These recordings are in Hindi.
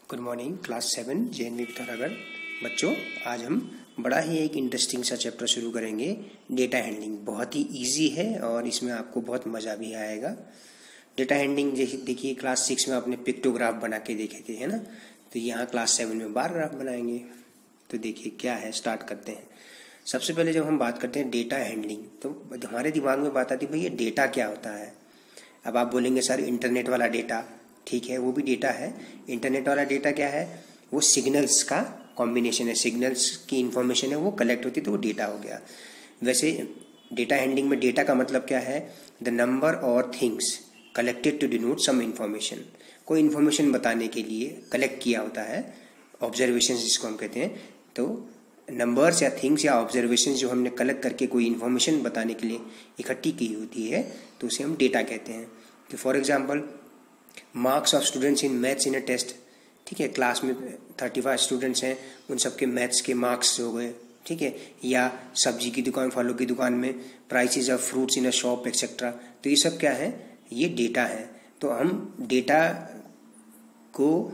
Good morning class 7 JNV Pithoragarh. बच्चों, आज हम बड़ा ही एक इंटरेस्टिंग सा चैप्टर शुरू करेंगे, डेटा हैंडलिंग। बहुत ही इजी है और इसमें आपको बहुत मज़ा भी आएगा। डेटा हैंडलिंग देखिए, क्लास 6 में आपने पिक्टोग्राफ बना के देखे थे, है ना। तो यहाँ क्लास 7 में बार ग्राफ बनाएंगे। तो देखिए क्या है, स्टार्ट करते हैं। सबसे पहले जब हम बात करते हैं डेटा हैंडलिंग, तो हमारे दिमाग में बात आती है, भाई ये डेटा क्या होता है। अब आप बोलेंगे सर इंटरनेट वाला डेटा, ठीक है, वो भी डेटा है। इंटरनेट वाला डेटा क्या है, वो सिग्नल्स का कॉम्बिनेशन है, सिग्नल्स की इंफॉर्मेशन है, वो कलेक्ट होती है तो वो डेटा हो गया। वैसे डेटा हैंडलिंग में डेटा का मतलब क्या है, द नंबर और things collected to denote some information. कोई इन्फॉर्मेशन बताने के लिए कलेक्ट किया होता है, ऑब्जर्वेशन जिसको हम कहते हैं। तो नंबर्स या थिंग्स या ऑब्जर्वेशन जो हमने कलेक्ट करके कोई इन्फॉर्मेशन बताने के लिए इकट्ठी की होती है, तो उसे हम डेटा कहते हैं। कि for example, marks of students in maths in a test, ठीक है, क्लास में 35 स्टूडेंट्स हैं, उन सबके मैथ्स के मार्क्स हो गए, ठीक है। या सब्जी की दुकान, फलों की दुकान में prices of fruits in a shop etcetera. तो ये सब क्या है, ये डेटा है। तो हम डेटा को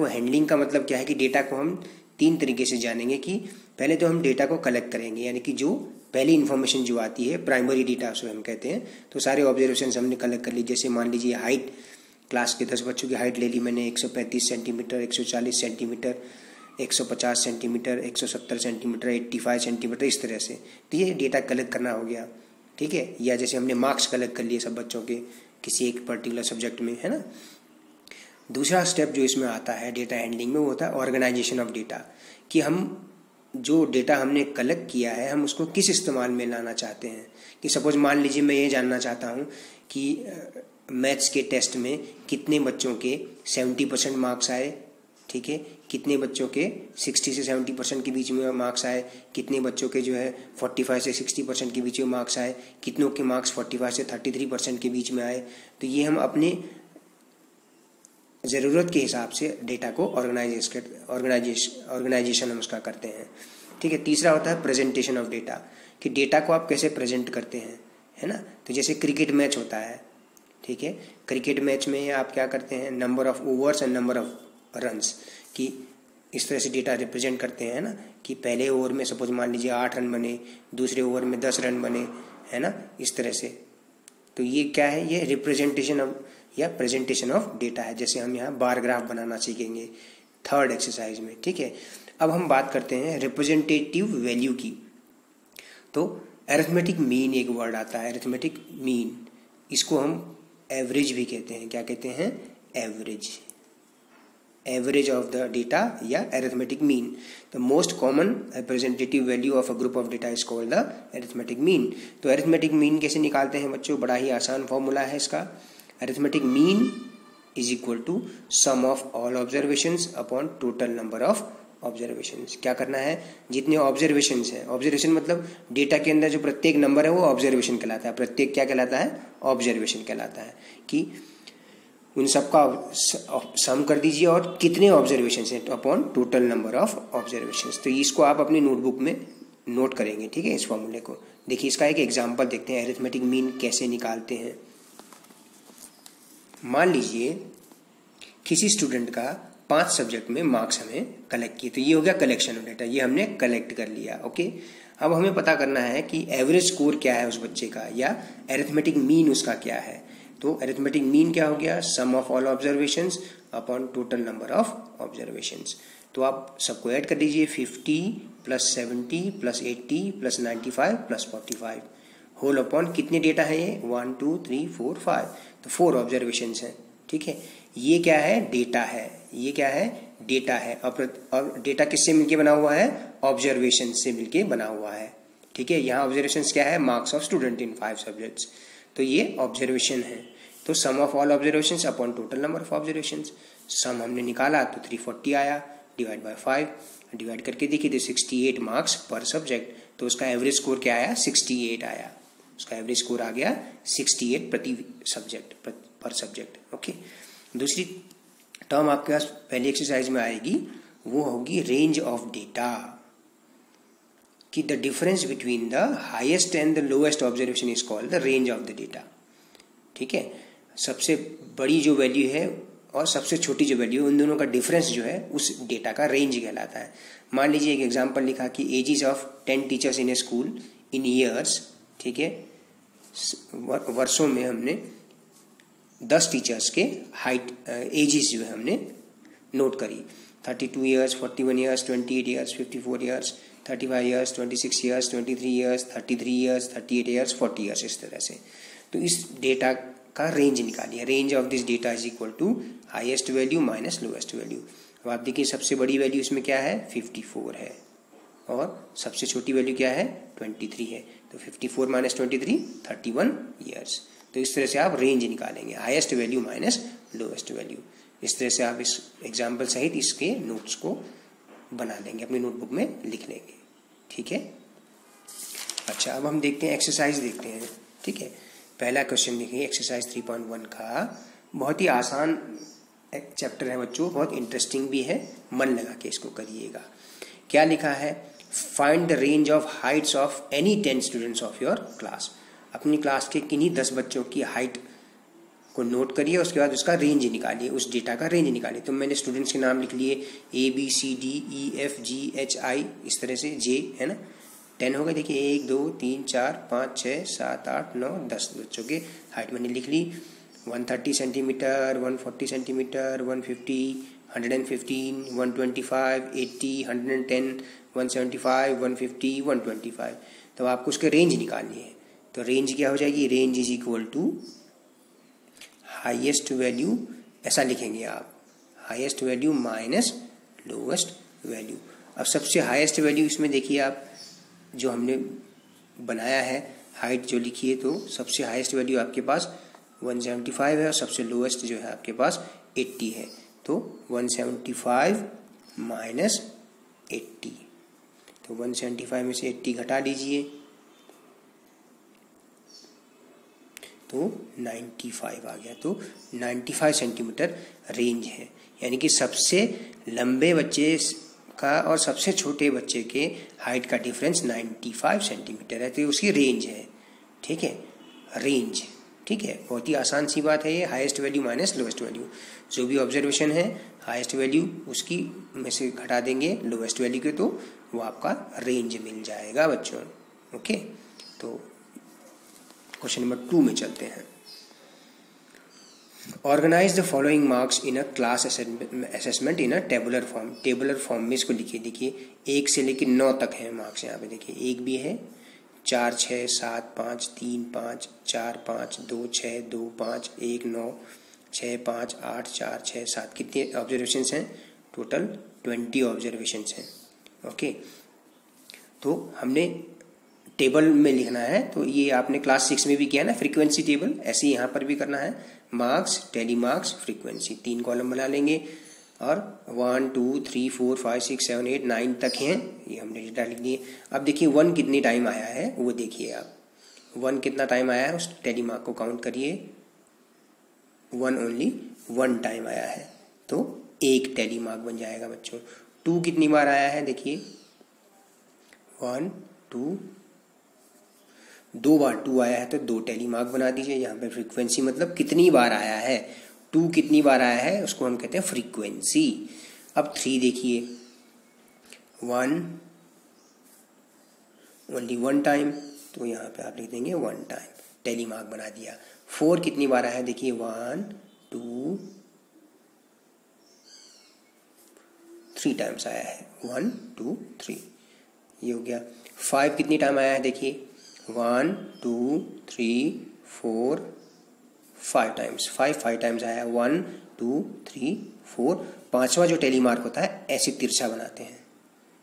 हैंडलिंग का मतलब क्या है कि डेटा को हम 3 तरीके से जानेंगे। कि पहले तो हम डेटा को कलेक्ट करेंगे, यानी कि जो पहली इन्फॉर्मेशन जो आती है, प्राइमरी डेटा उसे हम कहते हैं। तो सारे ऑब्जर्वेशन हमने कलेक्ट कर ली। जैसे मान लीजिए हाइट, क्लास के 10 बच्चों की हाइट ले ली मैंने, 135 centimetre, 140 centimetre, 150 centimetre, 170 centimetre, 85 centimetre, इस तरह से। तो ये डेटा कलेक्ट करना हो गया, ठीक है। या जैसे हमने मार्क्स कलेक्ट कर लिए सब बच्चों के किसी एक पर्टिकुलर सब्जेक्ट में, है ना। दूसरा स्टेप जो इसमें आता है डेटा हैंडलिंग में, वो होता है ऑर्गेनाइजेशन ऑफ डेटा। कि हम जो डेटा हमने कलेक्ट किया है, हम उसको किस इस्तेमाल में लाना चाहते हैं। कि सपोज मान लीजिए मैं ये जानना चाहता हूँ कि मैथ्स के टेस्ट में कितने बच्चों के 70% मार्क्स आए, ठीक है, कितने बच्चों के 60 से 70% के बीच में मार्क्स आए, कितने बच्चों के जो है 45 से 60% के बीच में मार्क्स आए, कितनों के मार्क्स 45 से 33% के बीच में आए। तो ये हम अपने ज़रूरत के हिसाब से डेटा को ऑर्गेनाइजेशन हम उसका करते हैं, ठीक है। तीसरा होता है प्रेजेंटेशन ऑफ डेटा। कि डेटा को आप कैसे प्रेजेंट करते हैं, है ना। तो जैसे क्रिकेट मैच होता है, ठीक है, क्रिकेट मैच में आप क्या करते हैं, number of overs and number of runs, कि इस तरह से डेटा रिप्रेजेंट करते हैं, ना। कि पहले ओवर में सपोज मान लीजिए 8 रन बने, दूसरे ओवर में 10 रन बने, है ना, इस तरह से। तो ये क्या है, ये रिप्रेजेंटेशन ऑफ या प्रेजेंटेशन ऑफ डेटा है। जैसे हम यहाँ बार ग्राफ बनाना सीखेंगे 3rd एक्सरसाइज में, ठीक है। अब हम बात करते हैं रिप्रेजेंटेटिव वैल्यू की। तो अरिथमेटिक मीन एक वर्ड आता है, अरिथमेटिक मीन, इसको हम एवरेज भी कहते हैं। क्या कहते हैं, एवरेज ऑफ द डेटा या arithmetic mean. The most common representative value of a group of data is called the arithmetic mean. तो अरिथमेटिक मीन कैसे निकालते हैं बच्चों, बड़ा ही आसान फॉर्मूला है इसका। Arithmetic mean is equal to sum of all observations upon total number of observations. क्या करना है, जितने ऑब्जर्वेशंस हैं, ऑब्जर्वेशन मतलब डेटा के अंदर जो प्रत्येक नंबर है वो ऑब्जर्वेशन कहलाता है। प्रत्येक क्या कहलाता है, ऑब्जर्वेशन कहलाता है। कि उन सबका सम कर दीजिए और कितने ऑब्जर्वेशंस हैं upon total number of observations. तो इसको आप अपनी नोटबुक में नोट करेंगे, ठीक है, इस फॉर्मूले को। देखिए इसका एक एग्जाम्पल देखते हैं, अरिथमेटिक मीन कैसे निकालते हैं। मान लीजिए किसी स्टूडेंट का 5 सब्जेक्ट में मार्क्स हमें कलेक्ट किए। तो ये हो गया कलेक्शन ऑफ डेटा, ये हमने कलेक्ट कर लिया, ओके। अब हमें पता करना है कि एवरेज स्कोर क्या है उस बच्चे का, या अरिथमेटिक मीन उसका क्या है। तो अरिथमेटिक मीन क्या हो गया, sum of all observations upon total number of observations. तो आप सबको ऐड कर दीजिए, 50 + 70 + 80 + 95 + 45 होल अपॉन कितने डेटा है ये, 1 2 3 4 5। तो 4 ऑब्जर्वेशंस हैं, ठीक है। ये क्या है, डेटा है। ये क्या है, डेटा है। और डेटा किससे मिलके बना हुआ है, ऑब्जर्वेशन से मिलके बना हुआ है, ठीक है। यहाँ ऑब्जर्वेशंस क्या है, marks of student in 5 subjects. तो ये ऑब्जर्वेशन है। तो sum of all observations upon total number of observations, sum हमने निकाला तो 340 आया, डिवाइड बाय 5, डिवाइड करके देखिए तो 68 मार्क्स पर सब्जेक्ट। तो उसका एवरेज स्कोर क्या आया, 68 आया। उसका एवरेज स्कोर आ गया 68 प्रति सब्जेक्ट, पर सब्जेक्ट, ओके। दूसरी टर्म आपके पास पहली एक्सरसाइज में आएगी, वो होगी रेंज ऑफ डेटा। कि the difference between the highest and the lowest observation is called the range of the data, ठीक है। सबसे बड़ी जो वैल्यू है और सबसे छोटी जो वैल्यू, उन दोनों का डिफरेंस जो है उस डेटा का रेंज कहलाता है। मान लीजिए एक एग्जांपल लिखा कि ages of 10 teachers in a school in years, ठीक है, वर्षों में हमने 10 टीचर्स के हाइट एजेस जो है हमने नोट करी। 32 years, 41 years, 28 years, 54 years, 35 years, 26 years, 23 years, 33 years, 38 years, 40 years, इस तरह से। तो इस डेटा का रेंज निकालिए। Range of this data is equal to highest value minus lowest value. अब आप देखिए सबसे बड़ी वैल्यू इसमें क्या है, 54 है, और सबसे छोटी वैल्यू क्या है, 23 है। तो 54 माइनस 23, 31 ईयर्स। तो इस तरह से आप रेंज निकालेंगे, highest value minus lowest value. इस तरह से आप इस एग्जाम्पल सहित इसके नोट्स को बना लेंगे, अपनी नोटबुक में लिख लेंगे, ठीक है। अच्छा, अब हम देखते हैं एक्सरसाइज देखते हैं, ठीक है। पहला क्वेश्चन देखिए एक्सरसाइज 3.1 का। बहुत ही आसान चैप्टर है बच्चों, बहुत इंटरेस्टिंग भी है, मन लगा के इसको करिएगा। क्या लिखा है, find the range of Heights of any 10 students of your class. अपनी क्लास के किन्हीं 10 बच्चों की हाइट को नोट करिए, उसके बाद उसका रेंज निकालिए, उस डेटा का रेंज निकालिए। तो मैंने स्टूडेंट्स के नाम लिख लिए ABCDEFGHI, इस तरह से J है ना। 10 हो गए, देखिए 1 2 3 4 5 6 7 8 9 10 बच्चों के हाइट मैंने लिख ली। 130 सेंटीमीटर, 140 सेंटीमीटर, 150, 115, 125, 80, 110, 175, 150, 125। तो आपको उसके रेंज निकालनी है। तो रेंज क्या हो जाएगी, range is equal to highest value, ऐसा लिखेंगे आप, highest value minus lowest value. अब सबसे हाईएस्ट वैल्यू इसमें देखिए आप जो हमने बनाया है, हाइट जो लिखी है, तो सबसे हाईएस्ट वैल्यू आपके पास 175 है और सबसे लोएस्ट जो है आपके पास 80 है। तो 175 माइनस 80, तो 175 में से 80 घटा दीजिए तो 95 आ गया। तो 95 सेंटीमीटर रेंज है, यानी कि सबसे लंबे बच्चे का और सबसे छोटे बच्चे के हाइट का डिफरेंस 95 सेंटीमीटर है। तो उसकी रेंज है, ठीक है, रेंज, ठीक है। बहुत ही आसान सी बात है ये, highest value minus lowest value. जो भी ऑब्जर्वेशन है हाईएस्ट वैल्यू उसकी में से घटा देंगे लोएस्ट वैल्यू के, तो वो आपका रेंज मिल जाएगा बच्चों, ओके। तो क्वेश्चन नंबर 2 में चलते हैं। Organise the following marks in a class assessment in a tabular form. Tabular form में इसको लिखिए, देखिए 1 से लेकर 9 तक है मार्क्स। यहाँ पे देखिए 1 भी है, 4 6 7 5 3 5 4 5 2 6 2 5 1 9 6 5 8 4 6 7। कितने ऑब्जर्वेशंस हैं टोटल, 20 ऑब्जर्वेशंस हैं, ओके। तो हमने टेबल में लिखना है, तो ये आपने क्लास 6 में भी किया ना फ्रीक्वेंसी टेबल, ऐसे ही यहाँ पर भी करना है। Marks, tally marks, frequency, 3 column बना लेंगे और 1 2 3 4 5 6 7 8 9 तक हैं, ये हमने डेटा लिख दिए। अब देखिए 1 कितनी टाइम आया है वो देखिए आप, 1 कितना टाइम आया है, उस टेली मार्क को काउंट करिए। 1 ओनली 1 टाइम आया है, तो 1 टेली मार्क बन जाएगा बच्चों। 2 कितनी बार आया है, देखिए 1 2, 2 बार 2 आया है तो 2 टेली मार्क बना दीजिए। यहाँ पे फ्रीक्वेंसी मतलब कितनी बार आया है, 2 कितनी बार आया है उसको हम कहते हैं फ्रीक्वेंसी। अब 3 देखिए, 1 ओनली 1 टाइम, तो यहाँ पे आप लिख देंगे 1 टाइम, टेली मार्क बना दिया। 4 कितनी बार आया है, देखिए 1 2 3 टाइम्स आया है, 1 2 3, ये हो गया। 5 कितनी टाइम आया है, देखिए 1 2 3 4 5 टाइम्स, 5 टाइम्स आया है, 1 2 3 4। 5वां जो टेली मार्क होता है ऐसे तिरछा बनाते हैं,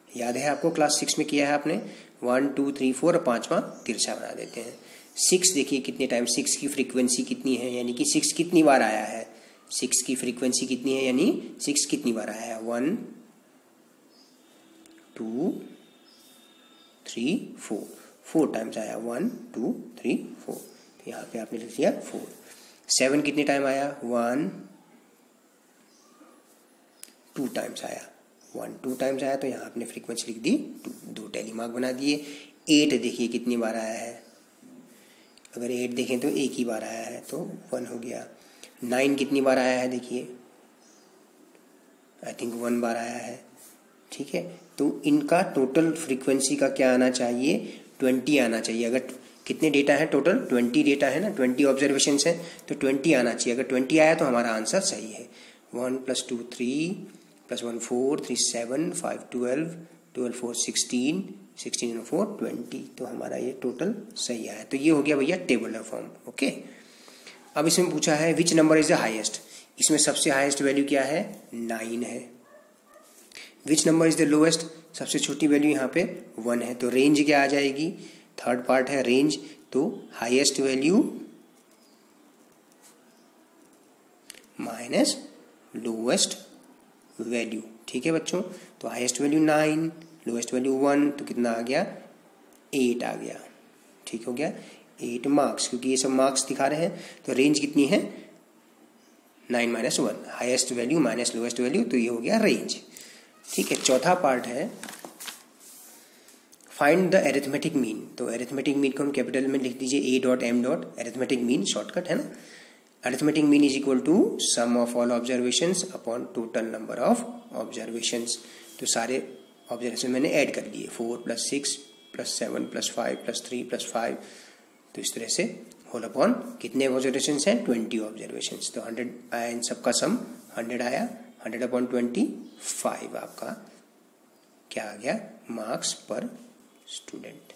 याद है आपको, क्लास 6 में किया है आपने, 1 2 3 4 और 5वां तिरछा बना देते हैं। 6 देखिए कितने टाइम, 6 की फ्रीक्वेंसी कितनी है, यानी कि 6 कितनी बार आया है, 6 की फ्रीक्वेंसी कितनी है, यानी 6 कितनी बार आया है, 1 2 3 4, 4 टाइम्स आया, 1 2 3 4, तो यहाँ पे आपने लिख दिया 4। 7 कितने टाइम आया, 1 2 टाइम्स आया, 1 2 टाइम्स आया, तो यहाँ आपने फ्रीक्वेंसी लिख दी 2 टेली मार्क बना दिए। 8 देखिए कितनी बार आया है, अगर 8 देखें तो एक ही बार आया है तो 1 हो गया। 9 कितनी बार आया है, देखिए आई थिंक 1 बार आया है, ठीक है। तो इनका टोटल फ्रीक्वेंसी का क्या आना चाहिए, 20 आना चाहिए। अगर कितने डेटा है टोटल, 20 डेटा है ना, 20 ऑब्जर्वेशन है, तो 20 आना चाहिए। अगर 20 आया तो हमारा आंसर सही है। 1 + 2 3 + 1 4 3 7 5 12 12 4 16 16 4 20, तो हमारा ये टोटल सही आया। तो ये हो गया भैया टेबुलर फॉर्म। ओके, अब इसमें पूछा है which number is the highest. इसमें सबसे हाईएस्ट वैल्यू क्या है, 9 है। Which number is the lowest, सबसे छोटी वैल्यू यहाँ पे 1 है। तो रेंज क्या आ जाएगी, थर्ड पार्ट है रेंज, तो highest value minus lowest value, ठीक है बच्चों। तो हाईएस्ट वैल्यू 9, लोएस्ट वैल्यू 1, तो कितना आ गया, 8 आ गया, ठीक हो गया, 8 मार्क्स, क्योंकि ये सब मार्क्स दिखा रहे हैं। तो रेंज कितनी है, 9 - 1, highest value minus lowest value, तो ये हो गया रेंज, ठीक है। चौथा पार्ट है फाइंड द एरिथमेटिक मीन। तो एरिथमेटिक मीन को हम कैपिटल में लिख दीजिए, A.M. एरिथमेटिक मीन शॉर्टकट है ना। Arithmetic mean is equal to sum of all observations upon total number of observations. तो सारे ऑब्जर्वेशन मैंने ऐड कर लिए, 4 + 6 + 7 + 5 + 3 + 5, तो इस तरह से होल अपॉन कितने ऑब्जर्वेशंस हैं, 20 ऑब्जर्वेशंस। तो 100 आया, इन सबका सम 100 आया, 100 अपॉन 25 आपका क्या आ गया, मार्क्स पर स्टूडेंट।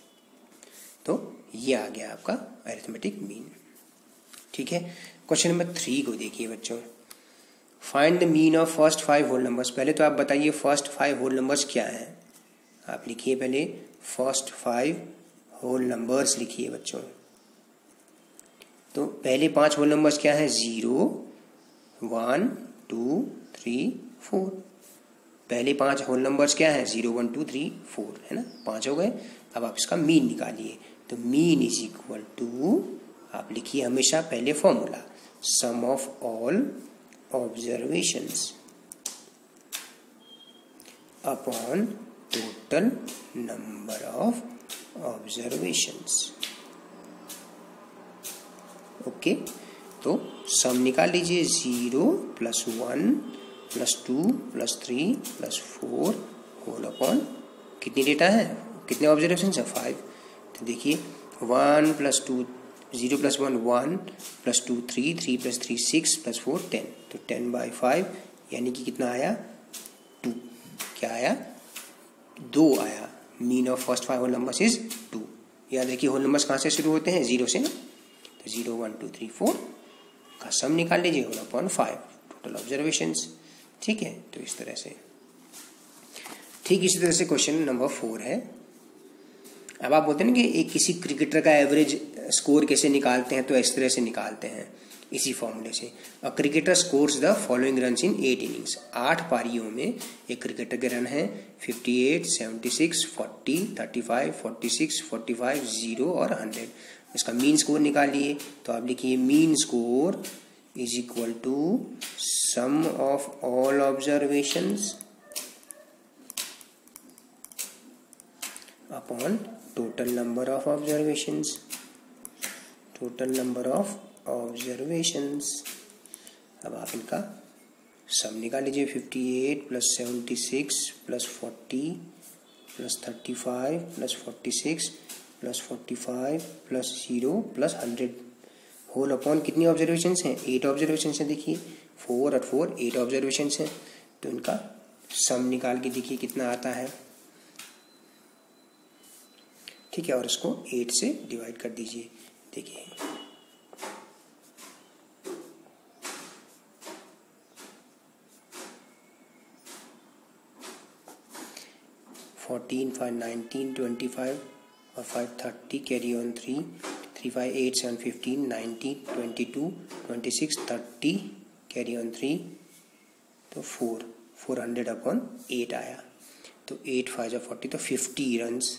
तो ये आ गया आपका अरिथमेटिक मीन, ठीक है। क्वेश्चन नंबर 3 को देखिए बच्चों, find the mean of first 5 whole numbers. पहले तो आप बताइए फर्स्ट 5 होल नंबर्स क्या हैं, आप लिखिए पहले फर्स्ट 5 होल नंबर्स लिखिए बच्चों। तो पहले 5 होल नंबर्स क्या हैं, 0 1 2 3 4। पहले 5 होल नंबर्स क्या हैं, 0 1 2 3 4, है ना, 5 हो गए। अब आप इसका मीन निकालिए। तो मीन इज इक्वल टू, आप लिखिए हमेशा पहले formula, sum of all observations upon total number of observations. Okay, तो सम निकाल लीजिए, 0 + 1 + 2 + 3 + 4 होल अपॉन कितनी डेटा है, कितने ऑब्जर्वेशन है, 5। तो देखिए 1 + 2 0 + 1 1 + 2 3 3 + 3 6 + 4 10, तो 10/5 यानी कि कितना आया, 2। क्या आया, 2 आया। Mean of first 5 whole numbers is 2। याद रखिए होल नंबर्स कहाँ से शुरू होते हैं, 0 से ना। तो 0 1 2 3 4 का सम निकाल लीजिए, होल अपॉन 5 टोटल ऑब्जर्वेशंस, ठीक है। तो इस तरह से, ठीक इसी तरह से क्वेश्चन नंबर 4 है। अब आप बोलते हैं ना कि एक किसी क्रिकेटर का एवरेज स्कोर कैसे निकालते हैं, तो इस तरह से निकालते हैं, इसी फॉर्मूले से। A cricketer scores the following runs in 8 innings. 8 पारियों में एक क्रिकेटर के रन हैं 58 76 40 35 46 45 0 और 100। इसका मीन स्कोर निकालिए। तो आप लिखिए mean score is equal to sum of all observations upon total number of observations. Total number of observations. अब आप इनका सम निकाल लीजिए, 58 + 76 + 40 + 35 + 46 + 45 + 0 + 100 होल अपॉन कितनी ऑब्जर्वेशंस हैं, 8 ऑब्जर्वेशंस हैं। देखिए 4 और 4 8 ऑब्जर्वेशंस हैं। तो इनका सम निकाल के देखिए कितना आता है, ठीक है। और इसको 8 से डिवाइड कर दीजिए। देखिए 14 5 19 25 और 5 30 कैरी ऑन 3 3 5 8 7 15 19 22 26 30 कैरी ऑन 3, तो 400 अपॉन 8 आया। तो 8 5 40, तो 50 रन्स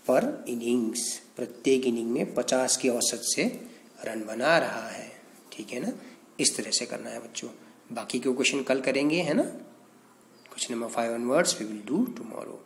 पर इनिंग्स, प्रत्येक इनिंग में 50 की औसत से रन बना रहा है, ठीक है ना। इस तरह से करना है बच्चों। बाकी के क्वेश्चन कल करेंगे, है ना। Question number 5 onwards we will do tomorrow.